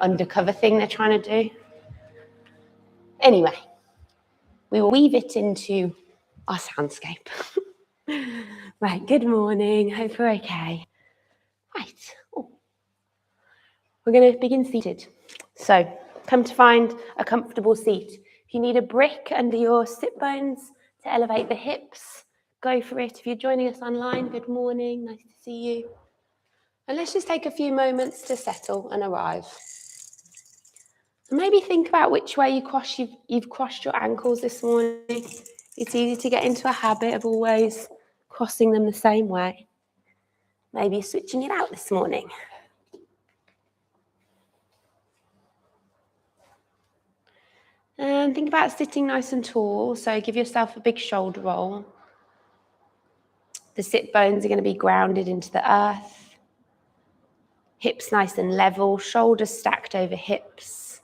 undercover thing they're trying to do. Anyway, we will weave it into our soundscape. Right, good morning. Hope you're okay. Right. We're going to begin seated. So come to find a comfortable seat. If you need a brick under your sit bones to elevate the hips, go for it. If you're joining us online, good morning. Nice to see you. And let's just take a few moments to settle and arrive. And maybe think about which way you've crossed your ankles this morning. It's easy to get into a habit of always crossing them the same way. Maybe switching it out this morning. And think about sitting nice and tall. So give yourself a big shoulder roll. The sit bones are going to be grounded into the earth. Hips nice and level, shoulders stacked over hips.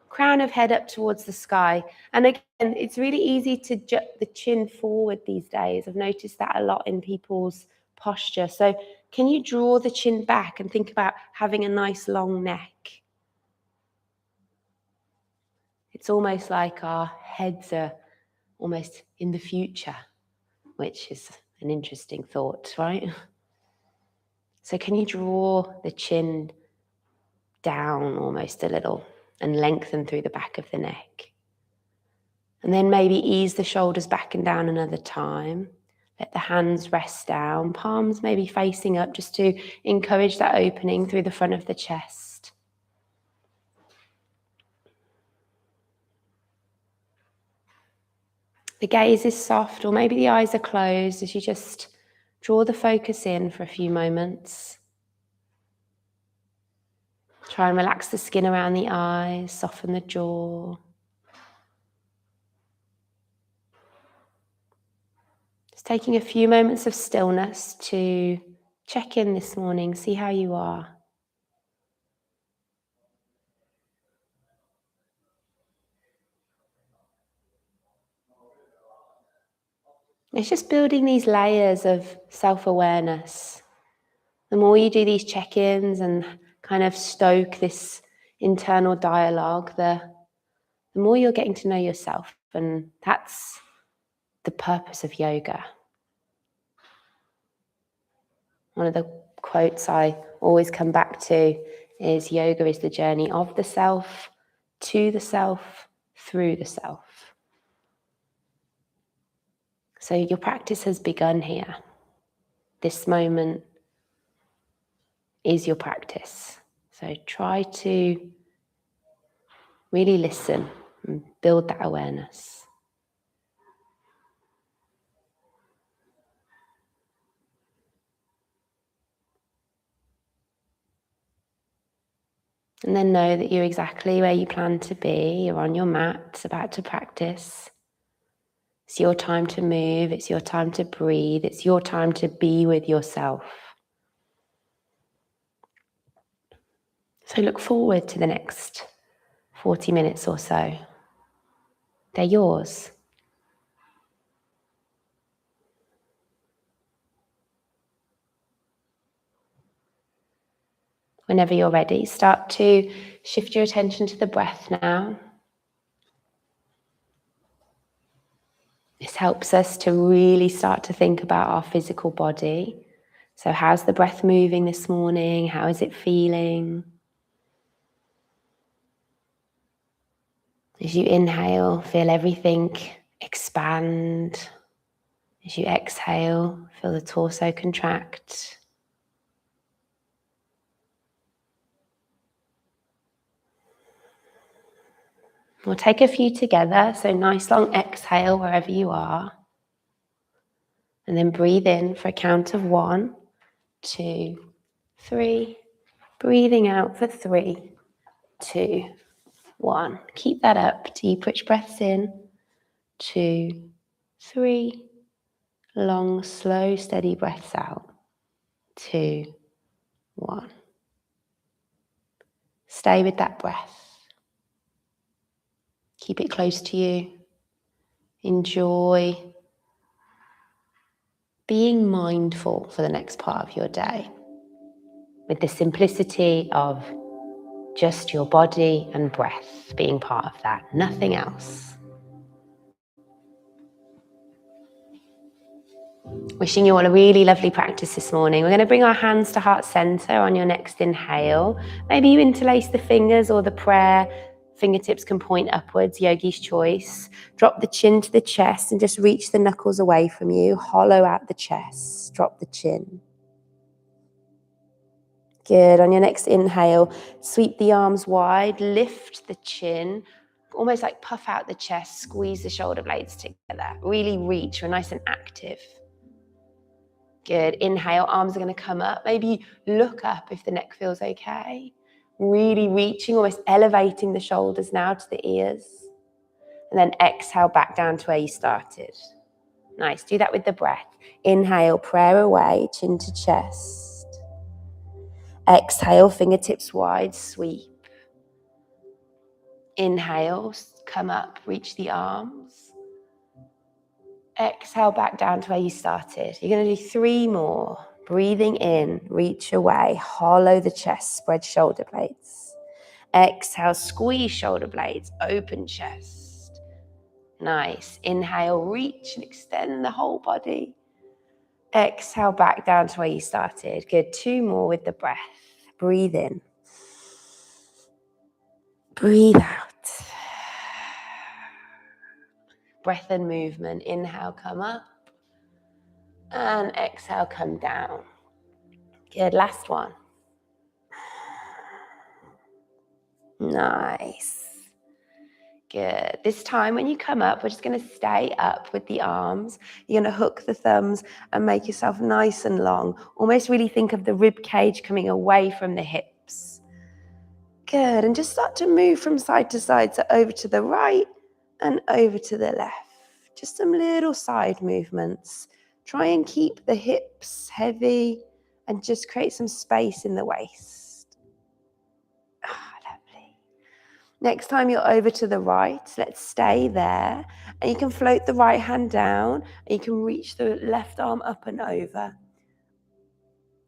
Crown of head up towards the sky. And again, it's really easy to jut the chin forward these days. I've noticed that a lot in people's posture. So can you draw the chin back and think about having a nice long neck? It's almost like our heads are almost in the future, which is an interesting thought, right? So can you draw the chin down almost a little and lengthen through the back of the neck? And then maybe ease the shoulders back and down another time. Let the hands rest down, palms maybe facing up, just to encourage that opening through the front of the chest. The gaze is soft, or maybe the eyes are closed as you just draw the focus in for a few moments. Try and relax the skin around the eyes, soften the jaw. Just taking a few moments of stillness to check in this morning, see how you are. It's just building these layers of self-awareness. The more you do these check-ins and kind of stoke this internal dialogue, the more you're getting to know yourself. And that's the purpose of yoga. One of the quotes I always come back to is, yoga is the journey of the self, to the self, through the self. So your practice has begun here. This moment is your practice. So try to really listen and build that awareness. And then know that you're exactly where you plan to be. You're on your mat, about to practice. It's your time to move. It's your time to breathe. It's your time to be with yourself. So look forward to the next 40 minutes or so. They're yours. Whenever you're ready, start to shift your attention to the breath now. This helps us to really start to think about our physical body. So how's the breath moving this morning? How is it feeling? As you inhale, feel everything expand. As you exhale, feel the torso contract. We'll take a few together, so nice long exhale wherever you are. And then breathe in for a count of 1, 2, 3. Breathing out for 3, 2, 1. Keep that up. Deep, rich breaths in. 2, 3. Long, slow, steady breaths out. 2, 1. Stay with that breath. Keep it close to you. Enjoy being mindful for the next part of your day with the simplicity of Just your body and breath being part of that, nothing else. Wishing you all a really lovely practice this morning. We're going to bring our hands to heart center on your next inhale. Maybe you interlace the fingers or the prayer. Fingertips can point upwards, yogi's choice. Drop the chin to the chest and just reach the knuckles away from you. Hollow out the chest. Drop the chin. Good. On your next inhale, sweep the arms wide, lift the chin, almost like puff out the chest, squeeze the shoulder blades together. Really reach, we're nice and active. Good. Inhale, arms are going to come up. Maybe look up if the neck feels okay. Really reaching, almost elevating the shoulders now to the ears. And then exhale back down to where you started. Nice. Do that with the breath. Inhale, prayer away, chin to chest. Exhale, fingertips wide, sweep. Inhale, come up, reach the arms. Exhale back down to where you started. You're going to do 3 more. Breathing in, reach away, hollow the chest, spread shoulder blades. Exhale, squeeze shoulder blades, open chest. Nice. Inhale, reach and extend the whole body. Exhale back down to where you started. Good. 2 more with the breath. Breathe in. Breathe out. Breath and movement. Inhale, come up. And exhale, come down. Good. Last one. Nice. Good. This time when you come up, we're just going to stay up with the arms. You're going to hook the thumbs and make yourself nice and long. Almost really think of the rib cage coming away from the hips. Good. And just start to move from side to side. So over to the right and over to the left. Just some little side movements. Try and keep the hips heavy and just create some space in the waist. Lovely. Next time you're over to the right, let's stay there. And you can float the right hand down and you can reach the left arm up and over.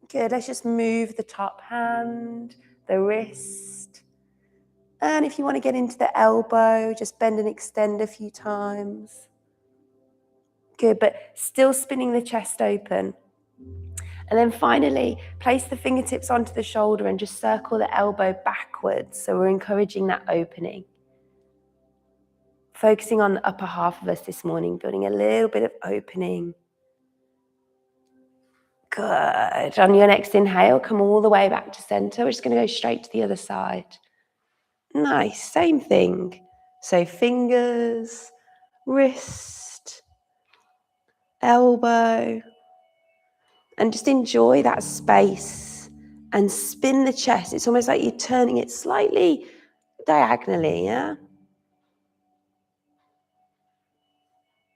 Good. Let's just move the top hand, the wrist. And if you want to get into the elbow, just bend and extend a few times. Good, but still spinning the chest open. And then finally, place the fingertips onto the shoulder and just circle the elbow backwards. So we're encouraging that opening. Focusing on the upper half of us this morning, building a little bit of opening. Good. On your next inhale, come all the way back to center. We're just going to go straight to the other side. Nice, same thing. So fingers, wrist, elbow, and just enjoy that space and spin the chest. It's almost like you're turning it slightly diagonally, yeah?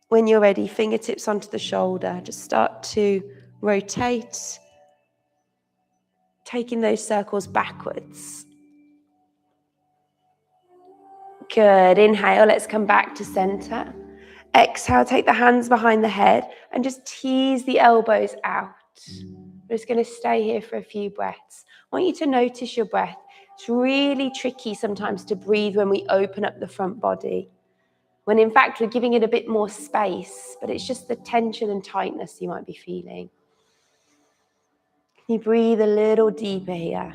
When you're ready, fingertips onto the shoulder, just start to rotate, taking those circles backwards. Good. Inhale, let's come back to center. Exhale, take the hands behind the head and just tease the elbows out. We're just going to stay here for a few breaths. I want you to notice your breath. It's really tricky sometimes to breathe when we open up the front body, when in fact we're giving it a bit more space, but it's just the tension and tightness you might be feeling. Can you breathe a little deeper here?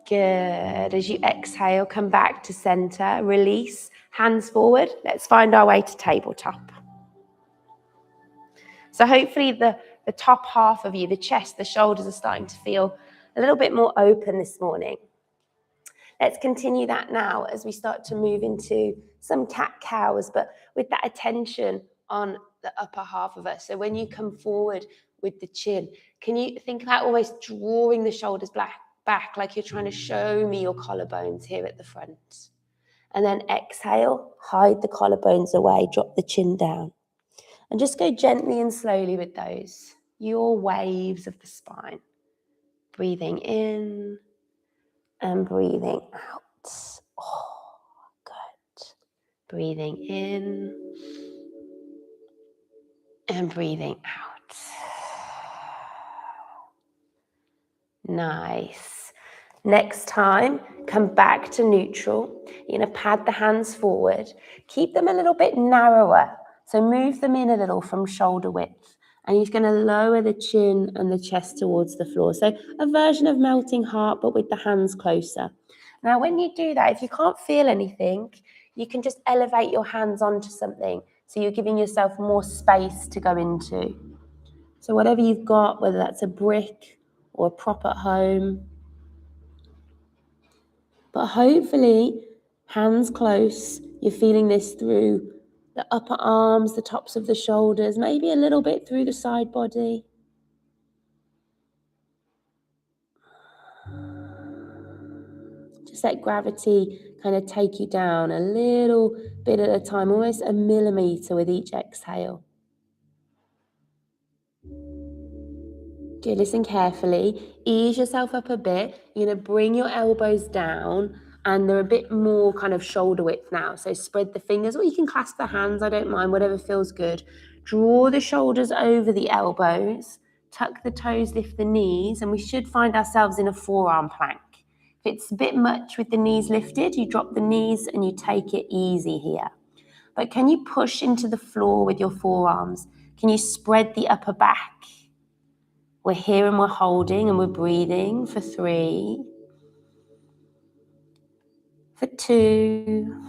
Good. As you exhale, come back to center, release, hands forward. Let's find our way to tabletop. So hopefully the top half of you, the chest, the shoulders are starting to feel a little bit more open this morning. Let's continue that now as we start to move into some cat-cows, but with that attention on the upper half of us. So when you come forward with the chin, can you think about almost drawing the shoulders back like you're trying to show me your collarbones here at the front? And then exhale, hide the collarbones away, drop the chin down. And just go gently and slowly with those, your waves of the spine. Breathing in and breathing out. Oh, good. Breathing in and breathing out. Nice. Next time, come back to neutral. You're going to pad the hands forward. Keep them a little bit narrower. So move them in a little from shoulder width. And you're going to lower the chin and the chest towards the floor. So a version of melting heart, but with the hands closer. Now, when you do that, if you can't feel anything, you can just elevate your hands onto something. So you're giving yourself more space to go into. So whatever you've got, whether that's a brick or a prop at home, but hopefully, hands close, you're feeling this through the upper arms, the tops of the shoulders, maybe a little bit through the side body. Just let gravity kind of take you down a little bit at a time, almost a millimeter with each exhale. Good, listen carefully. Ease yourself up a bit. You're going to bring your elbows down and they're a bit more kind of shoulder width now. So spread the fingers, or you can clasp the hands, I don't mind, whatever feels good. Draw the shoulders over the elbows, tuck the toes, lift the knees, and we should find ourselves in a forearm plank. If it's a bit much with the knees lifted, you drop the knees and you take it easy here. But can you push into the floor with your forearms? Can you spread the upper back? We're here and we're holding and we're breathing for 3, for 2.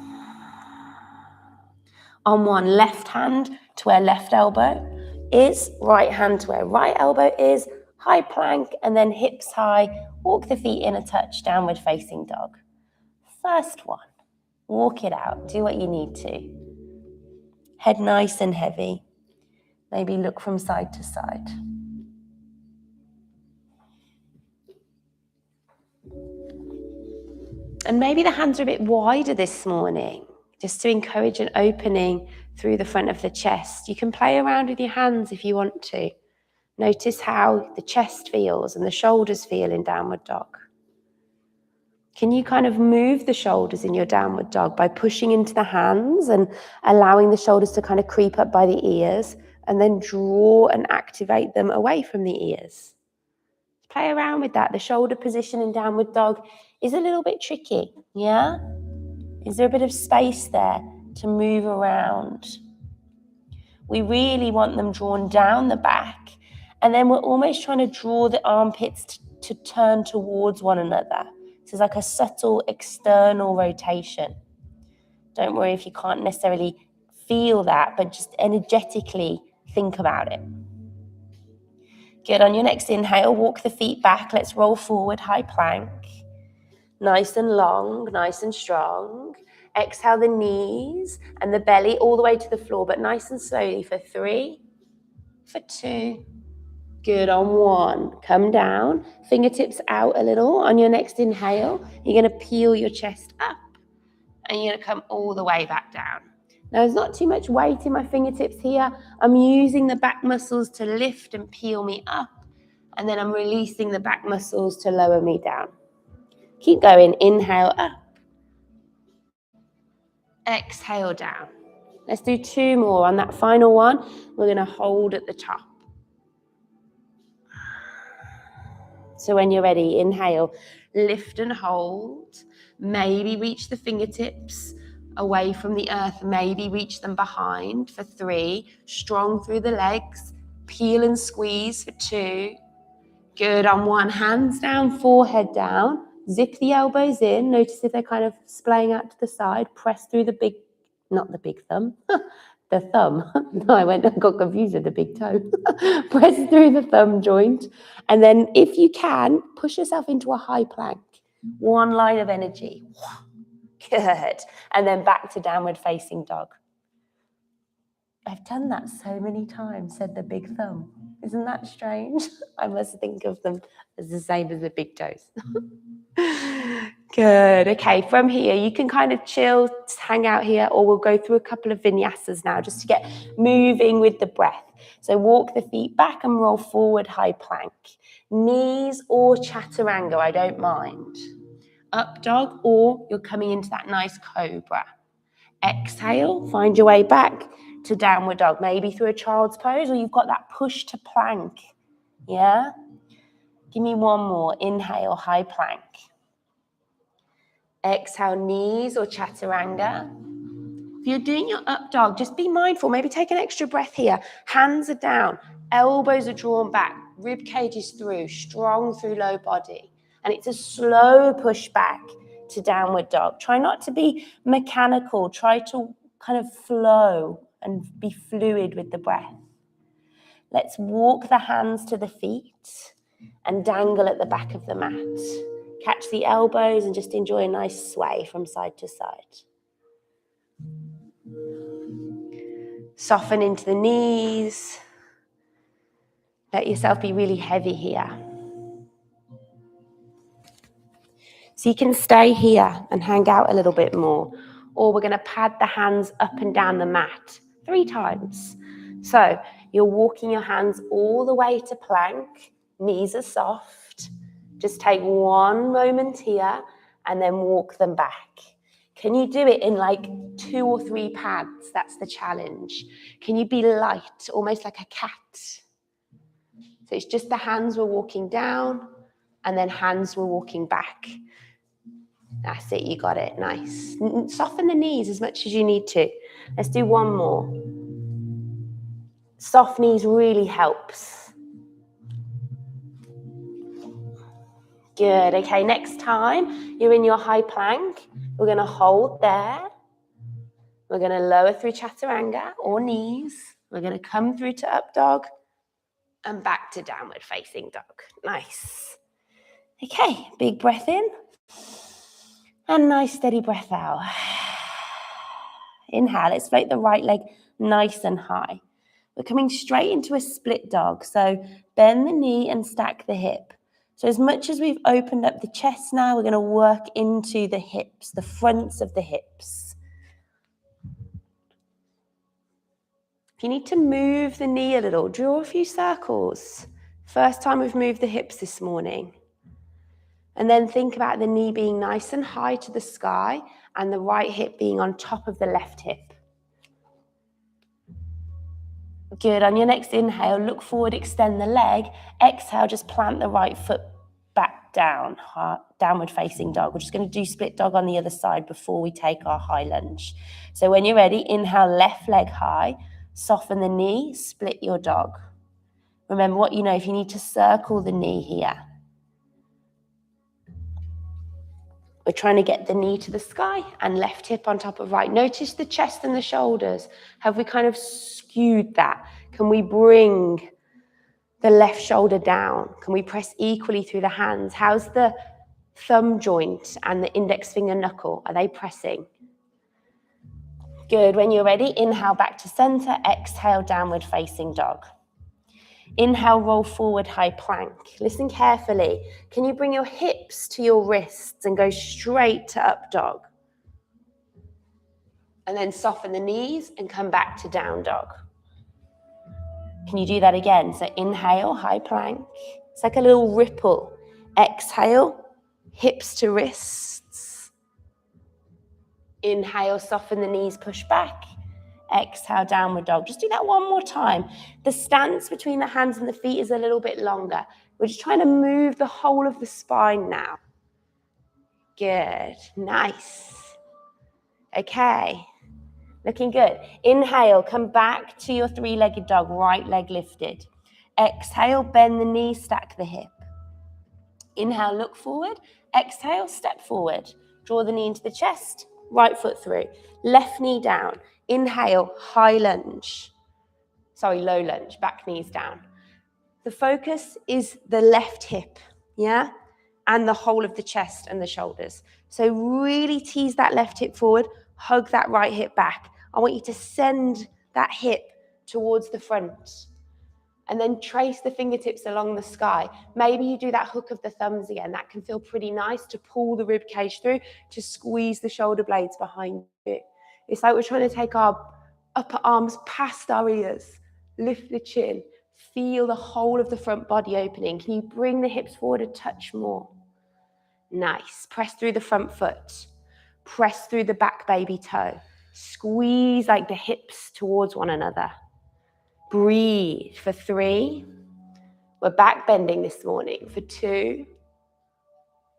On 1, left hand to where left elbow is, right hand to where right elbow is, high plank, and then hips high, walk the feet in a touch, downward facing dog. First one, walk it out, do what you need to. Head nice and heavy. Maybe look from side to side. And maybe the hands are a bit wider this morning, just to encourage an opening through the front of the chest. You can play around with your hands if you want to. Notice how the chest feels and the shoulders feel in downward dog. Can you kind of move the shoulders in your downward dog by pushing into the hands and allowing the shoulders to kind of creep up by the ears, and then draw and activate them away from the ears? Play around with that. The shoulder position in downward dog is a little bit tricky, yeah? Is there a bit of space there to move around? We really want them drawn down the back, and then we're almost trying to draw the armpits to turn towards one another. So it's like a subtle external rotation. Don't worry if you can't necessarily feel that, but just energetically think about it. Good. On your next inhale, walk the feet back. Let's roll forward, high plank. Nice and long, nice and strong. Exhale the knees and the belly all the way to the floor, but nice and slowly for 3, for 2. Good. On 1, come down, fingertips out a little. On your next inhale, you're going to peel your chest up and you're going to come all the way back down. Now, there's not too much weight in my fingertips here. I'm using the back muscles to lift and peel me up, and then I'm releasing the back muscles to lower me down. Keep going. Inhale up. Exhale down. Let's do 2 more. On that final one, we're going to hold at the top. So when you're ready, inhale, lift and hold. Maybe reach the fingertips away from the earth. Maybe reach them behind for 3. Strong through the legs. Peel and squeeze for 2. Good. On 1, hands down, forehead down. Zip the elbows in. Notice if they're kind of splaying out to the side. Press through the big, not the big thumb, the thumb. No, I got confused with the big toe. Press through the thumb joint. And then if you can, push yourself into a high plank. 1 line of energy. Good. And then back to downward facing dog. I've done that so many times, said the big thumb. Isn't that strange? I must think of them as the same as the big toes. Good. Okay, from here, you can kind of chill, hang out here, or we'll go through a couple of vinyasas now just to get moving with the breath. So walk the feet back and roll forward, high plank. Knees or chaturanga, I don't mind. Up dog, or you're coming into that nice cobra. Exhale, find your way back to downward dog, maybe through a child's pose, or you've got that push to plank, yeah? Give me one more. Inhale, high plank. Exhale, knees or chaturanga. If you're doing your up dog, just be mindful. Maybe take an extra breath here. Hands are down, elbows are drawn back, rib cage is through, strong through low body. And it's a slow push back to downward dog. Try not to be mechanical. Try to kind of flow and be fluid with the breath. Let's walk the hands to the feet and dangle at the back of the mat. Catch the elbows and just enjoy a nice sway from side to side. Soften into the knees. Let yourself be really heavy here. So you can stay here and hang out a little bit more. Or we're going to pad the hands up and down the mat 3 times. So you're walking your hands all the way to plank. Knees are soft. Just take one moment here and then walk them back. Can you do it in like 2 or 3 pads? That's the challenge. Can you be light, almost like a cat? So it's just the hands we're walking down and then hands we're walking back. That's it, you got it, nice. Soften the knees as much as you need to. Let's do one more. Soft knees really helps. Good, okay, next time you're in your high plank, we're gonna hold there. We're gonna lower through chaturanga or knees. We're gonna come through to up dog and back to downward facing dog. Nice. Okay, big breath in. And nice steady breath out. Inhale, let's float the right leg nice and high. We're coming straight into a split dog. So bend the knee and stack the hip. So as much as we've opened up the chest now, we're going to work into the hips, the fronts of the hips. If you need to move the knee a little, draw a few circles. First time we've moved the hips this morning. And then think about the knee being nice and high to the sky and the right hip being on top of the left hip. Good. On your next inhale, look forward, extend the leg. Exhale, just plant the right foot back down, downward facing dog. We're just going to do split dog on the other side before we take our high lunge. So when you're ready, inhale, left leg high, soften the knee, split your dog. Remember what you know, if you need to circle the knee here. We're trying to get the knee to the sky and left hip on top of right. Notice the chest and the shoulders. Have we kind of skewed that? Can we bring the left shoulder down? Can we press equally through the hands? How's the thumb joint and the index finger knuckle? Are they pressing? Good. When you're ready, inhale back to center. Exhale, downward facing dog. Inhale, roll forward, high plank. Listen carefully. Can you bring your hips to your wrists and go straight to up dog? And then soften the knees and come back to down dog. Can you do that again? So inhale, high plank. It's like a little ripple. Exhale, hips to wrists. Inhale, soften the knees, push back. Exhale, downward dog. Just do that one more time. The stance between the hands and the feet is a little bit longer. We're just trying to move the whole of the spine now. Good. Nice. Okay. Looking good. Inhale, come back to your 3-legged dog, right leg lifted. Exhale, bend the knee, stack the hip. Inhale, look forward. Exhale, step forward. Draw the knee into the chest, right foot through. Left knee down. Inhale, high lunge. Sorry, low lunge, back knees down. The focus is the left hip, yeah? And the whole of the chest and the shoulders. So really tease that left hip forward, hug that right hip back. I want you to send that hip towards the front. And then trace the fingertips along the sky. Maybe you do that hook of the thumbs again. That can feel pretty nice to pull the rib cage through, to squeeze the shoulder blades behind you. It's like we're trying to take our upper arms past our ears. Lift the chin. Feel the whole of the front body opening. Can you bring the hips forward a touch more? Nice. Press through the front foot. Press through the back baby toe. Squeeze like the hips towards one another. Breathe for 3, We're back bending this morning for 2.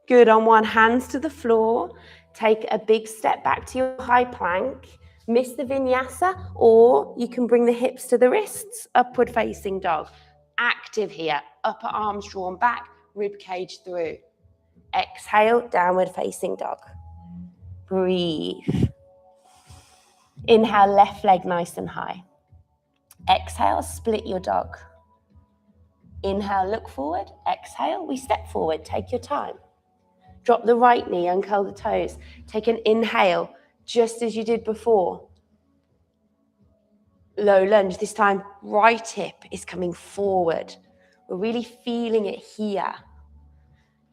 Good, on one, hands to the floor. Take a big step back to your high plank. Miss the vinyasa, or you can bring the hips to the wrists, upward facing dog. Active here, upper arms drawn back, rib cage through. Exhale, downward facing dog. Breathe. Inhale, left leg nice and high. Exhale, split your dog. Inhale, look forward. Exhale, we step forward. Take your time. Drop the right knee, uncurl the toes. Take an inhale, just as you did before. Low lunge, this time right hip is coming forward. We're really feeling it here.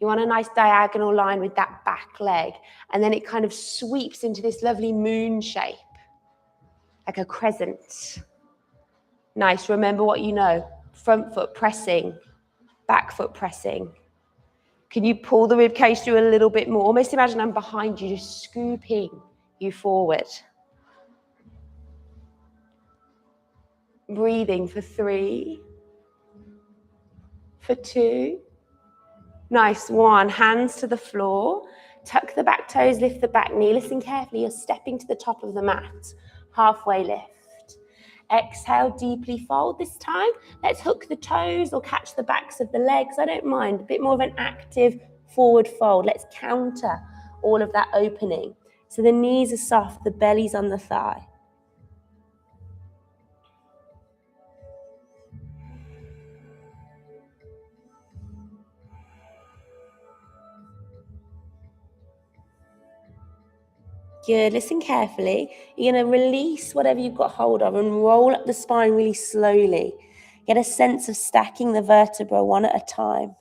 You want a nice diagonal line with that back leg, and then it kind of sweeps into this lovely moon shape, like a crescent. Nice, remember what you know. Front foot pressing, back foot pressing. Can you pull the rib cage through a little bit more? Almost imagine I'm behind you, just scooping you forward. Breathing for 3, for 2. Nice, 1, hands to the floor. Tuck the back toes, lift the back knee. Listen carefully, you're stepping to the top of the mat. Halfway lift. Exhale, deeply fold this time. Let's hook the toes or catch the backs of the legs. I don't mind. A bit more of an active forward fold. Let's counter all of that opening. So the knees are soft, the belly's on the thigh. Good, listen carefully. You're going to release whatever you've got hold of and roll up the spine really slowly. Get a sense of stacking the vertebra one at a time.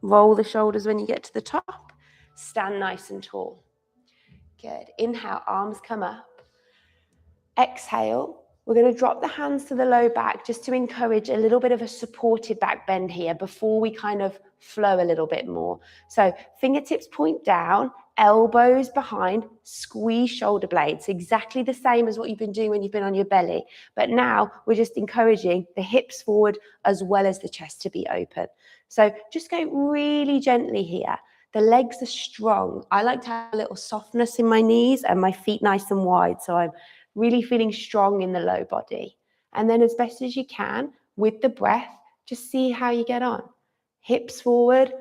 Roll the shoulders when you get to the top. Stand nice and tall. Good. Inhale, arms come up. Exhale. We're going to drop the hands to the low back just to encourage a little bit of a supported back bend here before we kind of flow a little bit more. So fingertips point down, elbows behind, squeeze shoulder blades. Exactly the same as what you've been doing when you've been on your belly. But now we're just encouraging the hips forward as well as the chest to be open. So just go really gently here. The legs are strong. I like to have a little softness in my knees and my feet nice and wide. So I'm really feeling strong in the low body. And then as best as you can, with the breath, just see how you get on. Hips forward,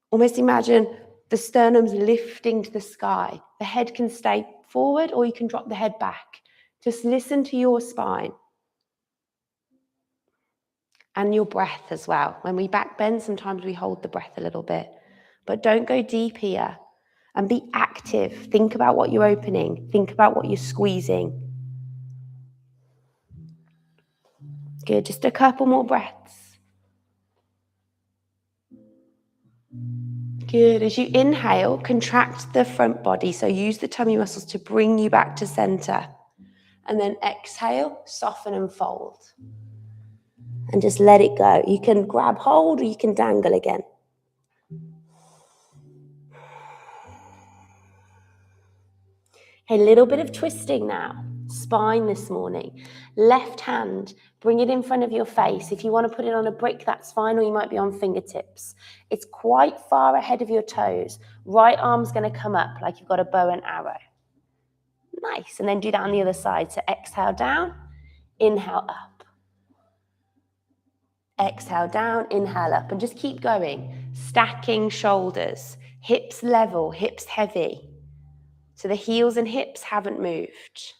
almost imagine the sternum's lifting to the sky. The head can stay forward or you can drop the head back. Just listen to your spine. And your breath as well. When we back bend, sometimes we hold the breath a little bit. But don't go deep here. And be active. Think about what you're opening. Think about what you're squeezing. Good, just a couple more breaths. Good, as you inhale, contract the front body. So use the tummy muscles to bring you back to center. And then exhale, soften and fold. And just let it go. You can grab hold or you can dangle again. A little bit of twisting now. Spine this morning. Left hand, bring it in front of your face. If you want to put it on a brick, that's fine, or you might be on fingertips. It's quite far ahead of your toes. Right arm's going to come up like you've got a bow and arrow. Nice. And then do that on the other side. So exhale down, inhale up. Exhale down, inhale up. And just keep going. Stacking shoulders. Hips level, hips heavy. So the heels and hips haven't moved.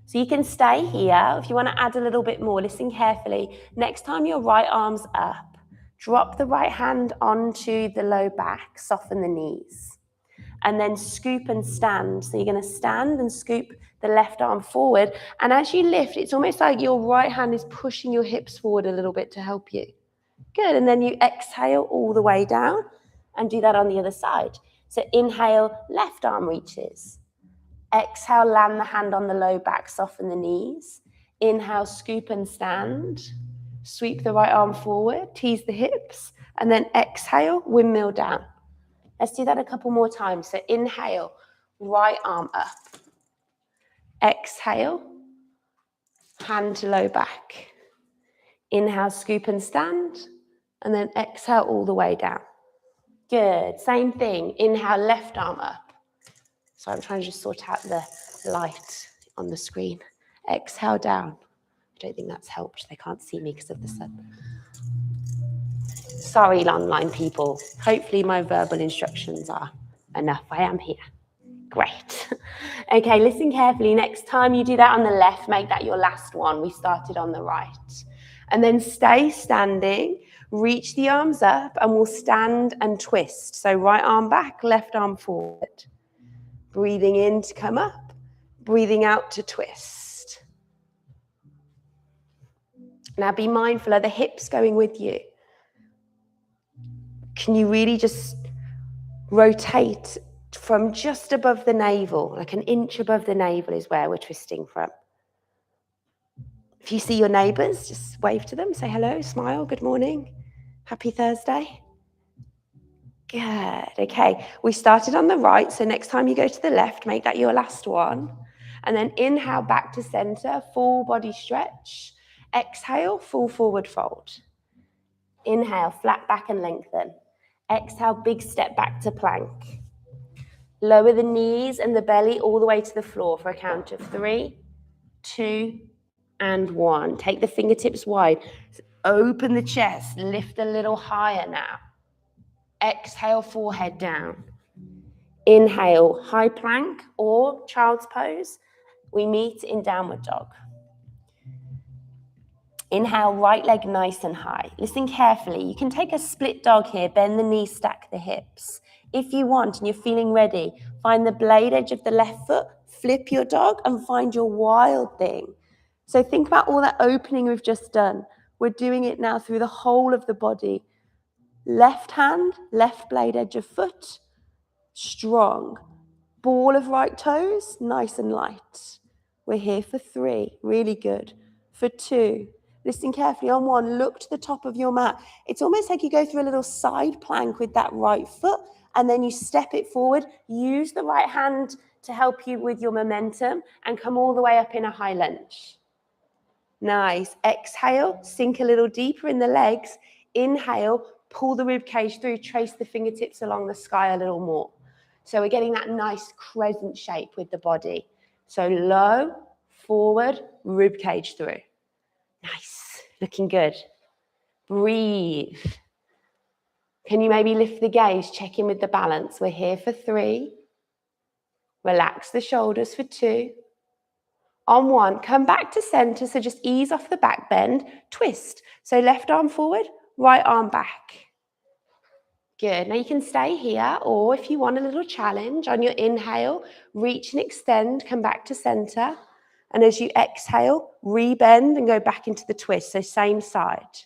So you can stay here. If you want to add a little bit more, listen carefully. Next time your right arm's up, drop the right hand onto the low back, soften the knees. And then scoop and stand. So you're going to stand and scoop the left arm forward. And as you lift, it's almost like your right hand is pushing your hips forward a little bit to help you. Good. And then you exhale all the way down and do that on the other side. So inhale, left arm reaches. Exhale, land the hand on the low back, soften the knees. Inhale, scoop and stand. Sweep the right arm forward, tease the hips. And then exhale, windmill down. Let's do that a couple more times. So inhale, right arm up. Exhale, hand to low back. Inhale, scoop and stand, and then exhale all the way down. Good, same thing. Inhale, left arm up. So I'm trying to just sort out the light on the screen. Exhale down. I don't think that's helped. They can't see me because of the sun. Sorry, online people. Hopefully my verbal instructions are enough. I am here. Great. Okay, listen carefully. Next time you do that on the left, make that your last one. We started on the right. And then stay standing, reach the arms up, and we'll stand and twist. So right arm back, left arm forward. Breathing in to come up, breathing out to twist. Now be mindful, are the hips going with you? Can you really just rotate from just above the navel, like an inch above the navel is where we're twisting from. If you see your neighbours, just wave to them, say hello, smile, good morning, happy Thursday. Good, okay. We started on the right, so next time you go to the left, make that your last one. And then inhale back to center, full body stretch. Exhale, full forward fold. Inhale, flat back and lengthen. Exhale, big step back to plank. Lower the knees and the belly all the way to the floor for a count of 3, 2, and 1. Take the fingertips wide. Open the chest. Lift a little higher now. Exhale, forehead down. Inhale, high plank or child's pose. We meet in downward dog. Inhale, right leg nice and high. Listen carefully. You can take a split dog here. Bend the knees, stack the hips. If you want and you're feeling ready, find the blade edge of the left foot, flip your dog and find your wild thing. So think about all that opening we've just done. We're doing it now through the whole of the body. Left hand, left blade edge of foot, strong. Ball of right toes, nice and light. We're here for 3, really good. For 2, listen carefully. On 1, look to the top of your mat. It's almost like you go through a little side plank with that right foot, and then you step it forward. Use the right hand to help you with your momentum and come all the way up in a high lunge. Nice. Exhale, sink a little deeper in the legs. Inhale, pull the rib cage through, trace the fingertips along the sky a little more. So we're getting that nice crescent shape with the body. So low, forward, rib cage through. Nice, looking good. Breathe. Can you maybe lift the gaze, check in with the balance? We're here for 3. Relax the shoulders for 2. On 1, come back to center, so just ease off the back bend, twist. So left arm forward, right arm back. Good, now you can stay here, or if you want a little challenge, on your inhale, reach and extend, come back to center. And as you exhale, rebend and go back into the twist, so same side.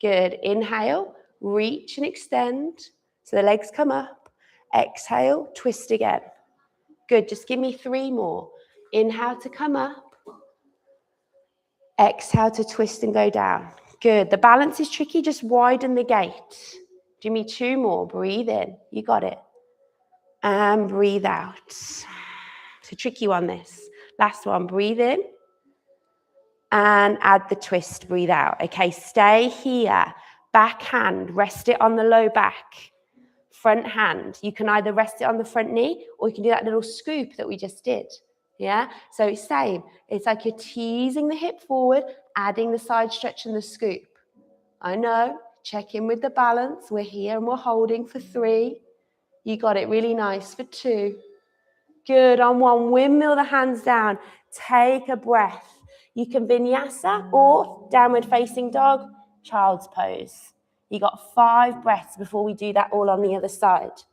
Good, inhale, reach and extend, so the legs come up. Exhale, twist again. Good, just give me 3 more. Inhale to come up. Exhale to twist and go down. Good, the balance is tricky, just widen the gate. Give me 2 more, breathe in, you got it. And breathe out. It's a tricky one, this. Last one, breathe in. And add the twist, breathe out. Okay, stay here. Back hand, rest it on the low back. Front hand, you can either rest it on the front knee or you can do that little scoop that we just did. Yeah, so it's same. It's like you're teasing the hip forward, adding the side stretch and the scoop. I know, check in with the balance. We're here and we're holding for 3. You got it, really nice for 2. Good, on 1, windmill the hands down. Take a breath. You can vinyasa or downward facing dog, child's pose. You got 5 breaths before we do that all on the other side.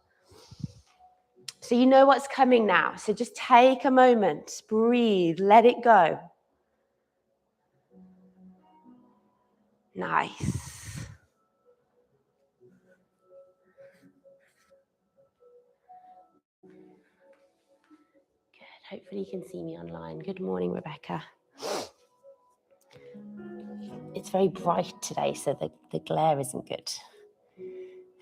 So you know what's coming now. So just take a moment, breathe, let it go. Nice. Good, hopefully you can see me online. Good morning, Rebecca. It's very bright today, so the glare isn't good.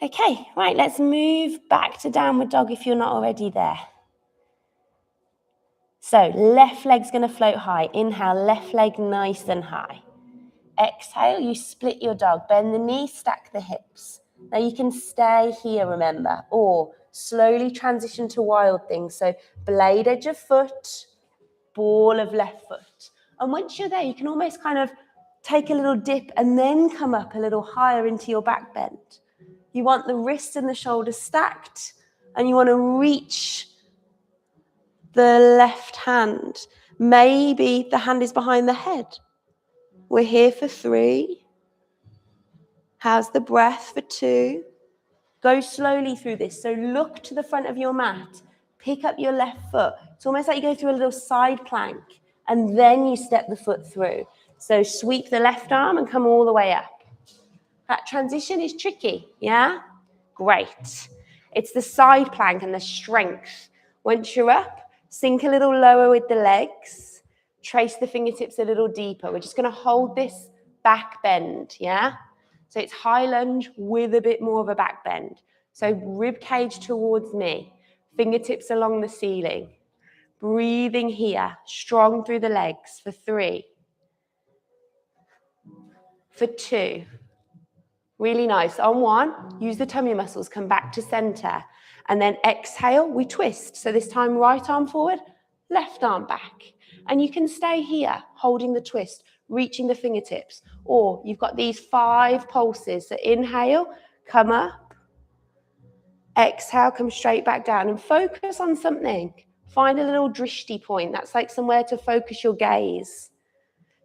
Okay, right, let's move back to downward dog if you're not already there. So left leg's going to float high. Inhale, left leg nice and high. Exhale, you split your dog. Bend the knee, stack the hips. Now you can stay here, remember, or slowly transition to wild thing. So blade edge of foot, ball of left foot. And once you're there, you can almost kind of take a little dip and then come up a little higher into your back bend. You want the wrist and the shoulders stacked, and you want to reach the left hand. Maybe the hand is behind the head. We're here for 3. How's the breath for 2? Go slowly through this. So look to the front of your mat. Pick up your left foot. It's almost like you go through a little side plank, and then you step the foot through. So sweep the left arm and come all the way up. That transition is tricky, yeah? Great. It's the side plank and the strength. Once you're up, sink a little lower with the legs. Trace the fingertips a little deeper. We're just going to hold this back bend, yeah? So it's high lunge with a bit more of a back bend. So rib cage towards me, fingertips along the ceiling. Breathing here, strong through the legs for 3. For 2. Really nice. On 1, use the tummy muscles, come back to center. And then exhale, we twist. So this time, right arm forward, left arm back. And you can stay here, holding the twist, reaching the fingertips. Or you've got these 5 pulses. So inhale, come up. Exhale, come straight back down. And focus on something. Find a little drishti point. That's like somewhere to focus your gaze.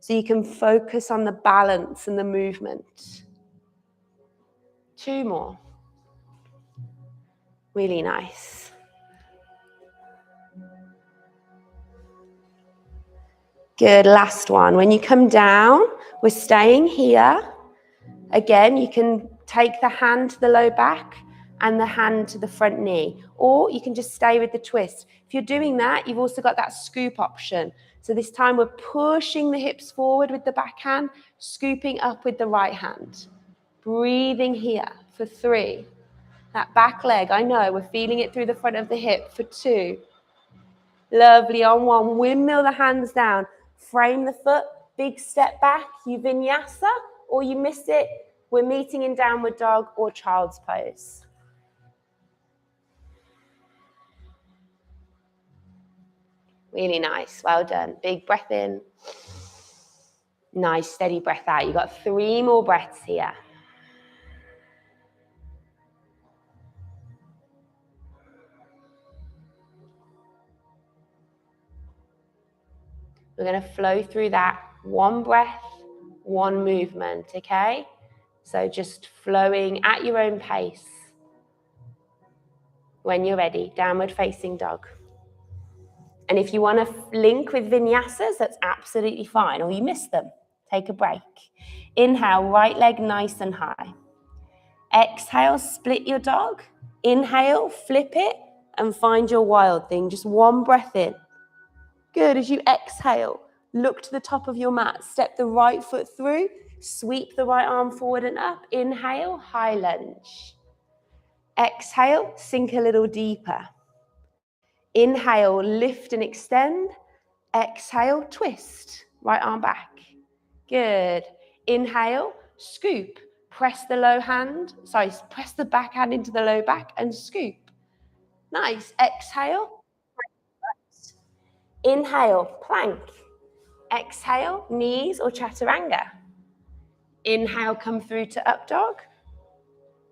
So you can focus on the balance and the movement. 2 more. Really nice. Good, last one. When you come down, we're staying here. Again, you can take the hand to the low back and the hand to the front knee, or you can just stay with the twist. If you're doing that, you've also got that scoop option. So this time we're pushing the hips forward with the back hand, scooping up with the right hand. Breathing here for 3. That back leg, I know, we're feeling it through the front of the hip for 2. Lovely, on 1, windmill the hands down. Frame the foot, big step back, you vinyasa, or you miss it, we're meeting in downward dog or child's pose. Really nice, well done. Big breath in. Nice, steady breath out. You've got 3 more breaths here. We're going to flow through that 1 breath, 1 movement, okay? So just flowing at your own pace. When you're ready, downward facing dog. And if you want to link with vinyasas, that's absolutely fine, or you miss them. Take a break. Inhale, right leg nice and high. Exhale, split your dog. Inhale, flip it, and find your wild thing. Just 1 breath in. Good, as you exhale, look to the top of your mat, step the right foot through, sweep the right arm forward and up. Inhale, high lunge. Exhale, sink a little deeper. Inhale, lift and extend. Exhale, twist, right arm back. Good. Inhale, scoop, press the back hand into the low back and scoop. Nice. Exhale. Inhale, plank. Exhale, knees or chaturanga. Inhale, come through to up dog.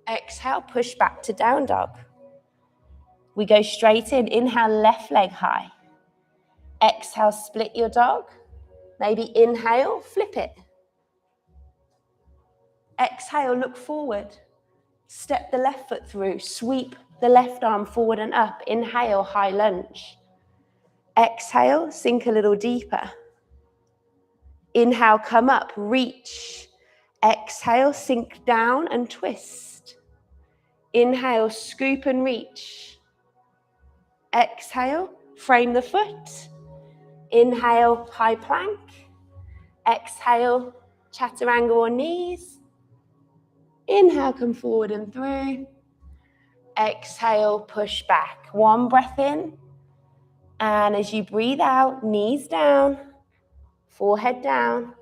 Exhale, push back to down dog. We go straight in. Inhale, left leg high. Exhale, split your dog. Maybe inhale, flip it. Exhale, look forward. Step the left foot through. Sweep the left arm forward and up. Inhale, high lunge. Exhale, sink a little deeper. Inhale, come up, reach. Exhale, sink down and twist. Inhale, scoop and reach. Exhale, frame the foot. Inhale, high plank. Exhale, chaturanga or knees. Inhale, come forward and through. Exhale, push back. 1 breath in. And as you breathe out, knees down, forehead down.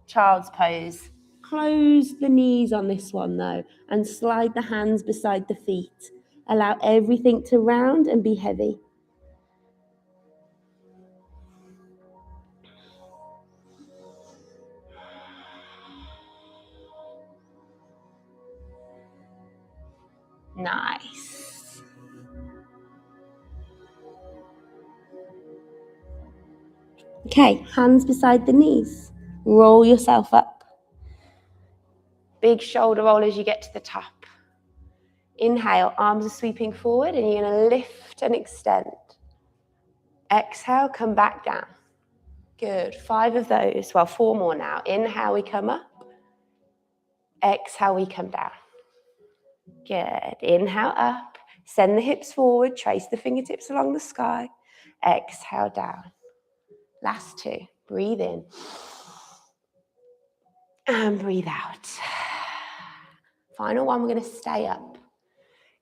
child's pose. Close the knees on this one though, and slide the hands beside the feet. Allow everything to round and be heavy. Nice. Okay, hands beside the knees. Roll yourself up. Big shoulder roll as you get to the top. Inhale, arms are sweeping forward and you're going to lift and extend. Exhale, come back down. Good, 5 of those. Well, 4 more now. Inhale, we come up. Exhale, we come down. Good, inhale up. Send the hips forward, trace the fingertips along the sky. Exhale down. Last 2, breathe in. And breathe out. Final one, we're going to stay up.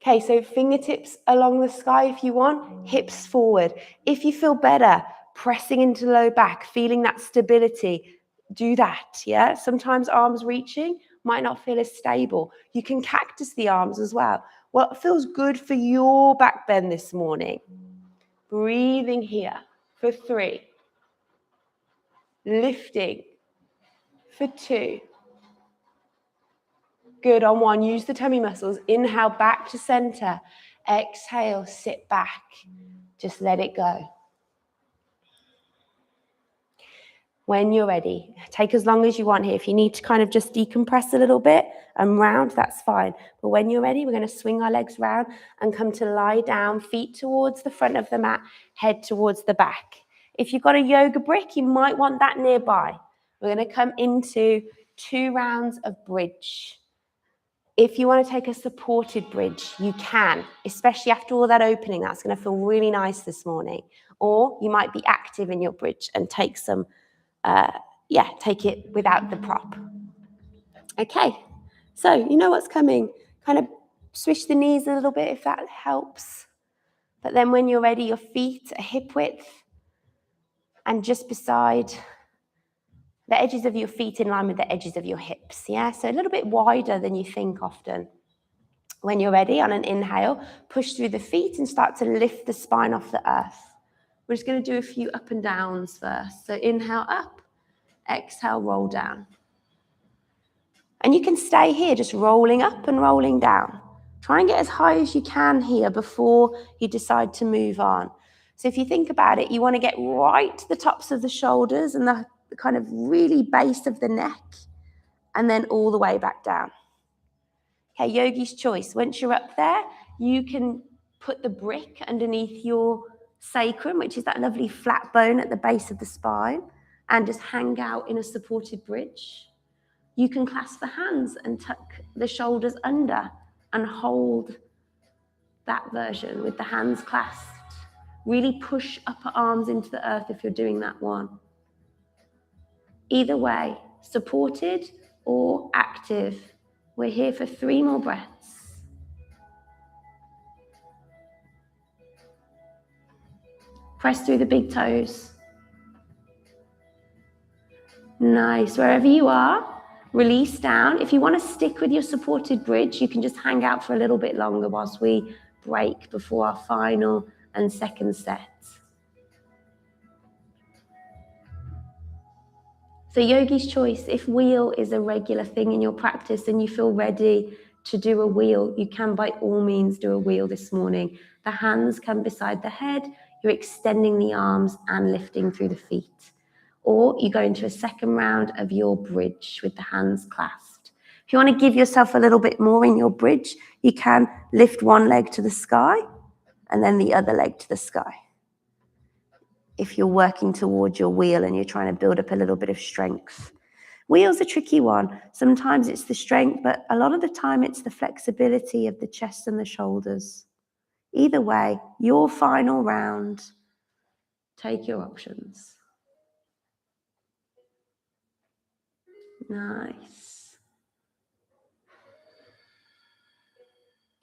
Okay, so fingertips along the sky if you want, hips forward. If you feel better, pressing into low back, feeling that stability, do that, yeah? Sometimes arms reaching might not feel as stable. You can cactus the arms as well. What feels good for your back bend this morning? Breathing here for 3. Lifting for 2. Good, on 1, use the tummy muscles. Inhale, back to center. Exhale, sit back. Just let it go. When you're ready, take as long as you want here. If you need to kind of just decompress a little bit and round, that's fine. But when you're ready, we're going to swing our legs round and come to lie down, feet towards the front of the mat, head towards the back. If you've got a yoga brick, you might want that nearby. We're going to come into 2 rounds of bridge. If you want to take a supported bridge, you can, especially after all that opening. That's going to feel really nice this morning. Or you might be active in your bridge and take some, take it without the prop. Okay, so you know what's coming. Kind of swish the knees a little bit if that helps. But then when you're ready, your feet are hip width and just beside the edges of your feet in line with the edges of your hips. Yeah, so a little bit wider than you think often. When you're ready, on an inhale, push through the feet and start to lift the spine off the earth. We're just going to do a few up and downs first. So inhale up, exhale, roll down. And you can stay here just rolling up and rolling down. Try and get as high as you can here before you decide to move on. So if you think about it, you want to get right to the tops of the shoulders and the kind of really base of the neck, and then all the way back down. Okay, yogi's choice. Once you're up there, you can put the brick underneath your sacrum, which is that lovely flat bone at the base of the spine, and just hang out in a supported bridge. You can clasp the hands and tuck the shoulders under and hold that version with the hands clasped. Really push upper arms into the earth if you're doing that one. Either way, supported or active. We're here for 3 more breaths. Press through the big toes. Nice. Wherever you are, release down. If you want to stick with your supported bridge, you can just hang out for a little bit longer whilst we break before our final and second set. So yogi's choice, if wheel is a regular thing in your practice and you feel ready to do a wheel, you can by all means do a wheel this morning. The hands come beside the head, you're extending the arms and lifting through the feet. Or you go into a second round of your bridge with the hands clasped. If you want to give yourself a little bit more in your bridge, you can lift one leg to the sky and then the other leg to the sky. If you're working towards your wheel and you're trying to build up a little bit of strength. Wheel's a tricky one. Sometimes it's the strength, but a lot of the time it's the flexibility of the chest and the shoulders. Either way, your final round, take your options. Nice.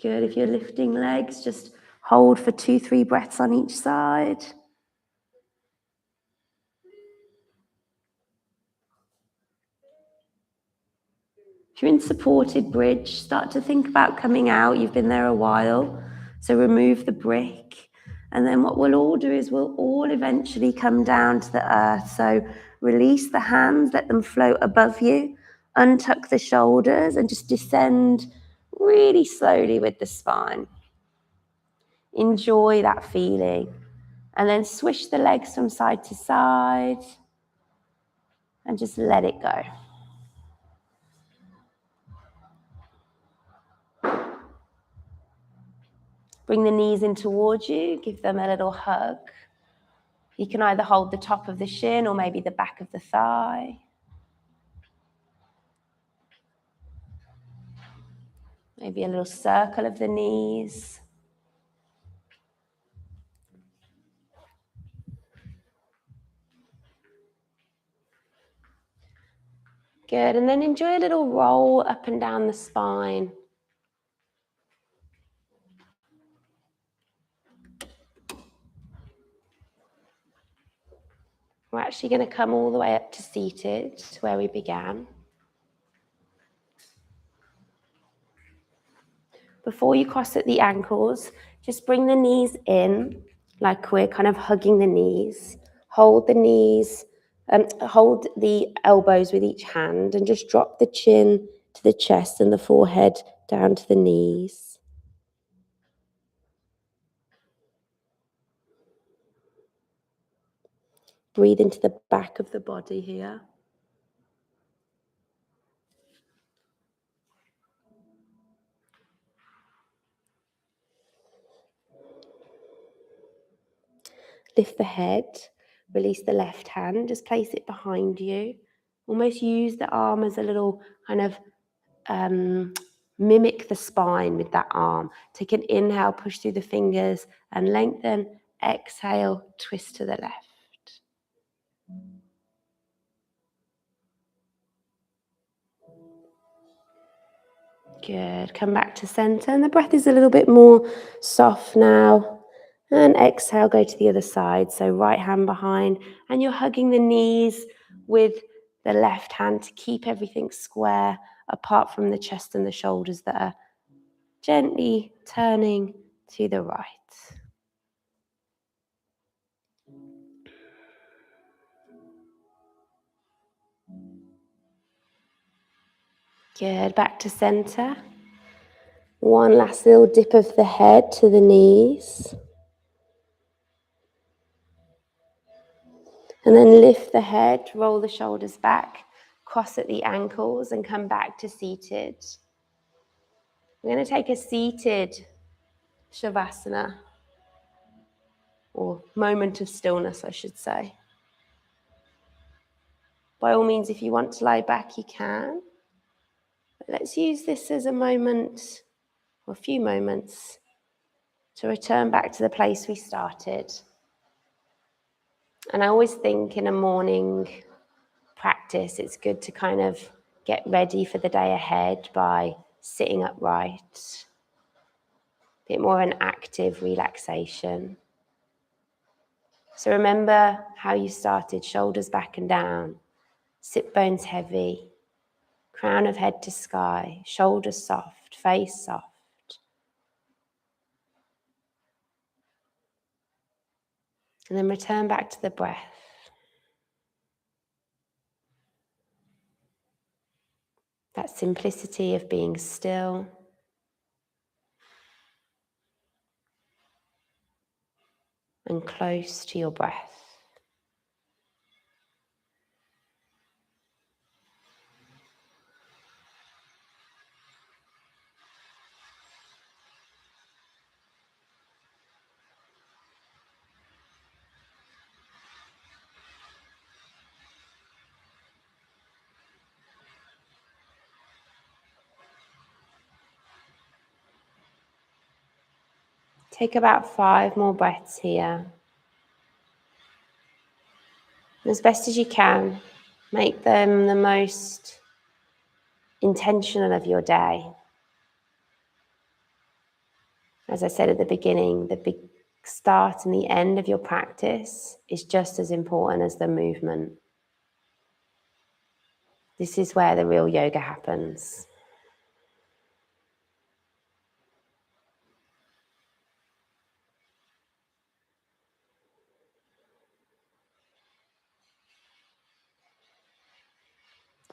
Good. If you're lifting legs, just hold for 2-3 breaths on each side. If you're in supported bridge, start to think about coming out. You've been there a while, so remove the brick. And then what we'll all do is we'll all eventually come down to the earth. So release the hands, let them float above you, untuck the shoulders and just descend really slowly with the spine. Enjoy that feeling. And then swish the legs from side to side and just let it go. Bring the knees in towards you, give them a little hug. You can either hold the top of the shin or maybe the back of the thigh. Maybe a little circle of the knees. Good, and then enjoy a little roll up and down the spine. We're actually going to come all the way up to seated, where we began. Before you cross at the ankles, just bring the knees in, like we're kind of hugging the knees. Hold the knees, hold the elbows with each hand and just drop the chin to the chest and the forehead down to the knees. Breathe into the back of the body here. Lift the head, release the left hand, just place it behind you. Almost use the arm as a little kind of mimic the spine with that arm. Take an inhale, push through the fingers and lengthen. Exhale, twist to the left. Good. Come back to center. And the breath is a little bit more soft now. And exhale, go to the other side. So right hand behind. And you're hugging the knees with the left hand to keep everything square, apart from the chest and the shoulders that are gently turning to the right. Good. Back to center. One last little dip of the head to the knees. And then lift the head, roll the shoulders back, cross at the ankles and come back to seated. We're going to take a seated Shavasana, or moment of stillness, I should say. By all means, if you want to lie back, you can. But let's use this as a moment, or a few moments, to return back to the place we started. And I always think in a morning practice, it's good to kind of get ready for the day ahead by sitting upright. A bit more an active relaxation. So remember how you started, shoulders back and down, sit bones heavy, crown of head to sky, shoulders soft, face soft. And then return back to the breath. That simplicity of being still. And close to your breath. Take about 5 more breaths here. As best as you can, make them the most intentional of your day. As I said at the beginning, the big start and the end of your practice is just as important as the movement. This is where the real yoga happens.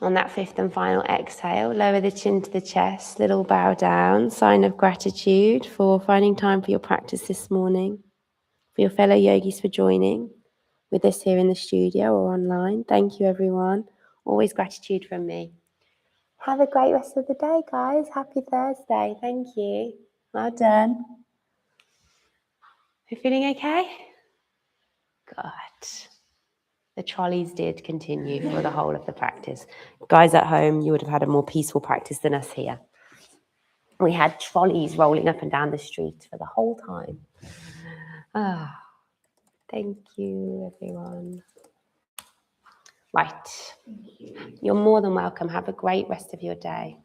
On that fifth and final exhale, lower the chin to the chest, little bow down, sign of gratitude for finding time for your practice this morning, for your fellow yogis for joining with us here in the studio or online. Thank you, everyone. Always gratitude from me. Have a great rest of the day, guys. Happy Thursday. Thank you. Well done. You feeling okay? Good. The trolleys did continue for the whole of the practice. Guys at home, you would have had a more peaceful practice than us here. We had trolleys rolling up and down the street for the whole time. Thank you, everyone. Right. You're more than welcome. Have a great rest of your day.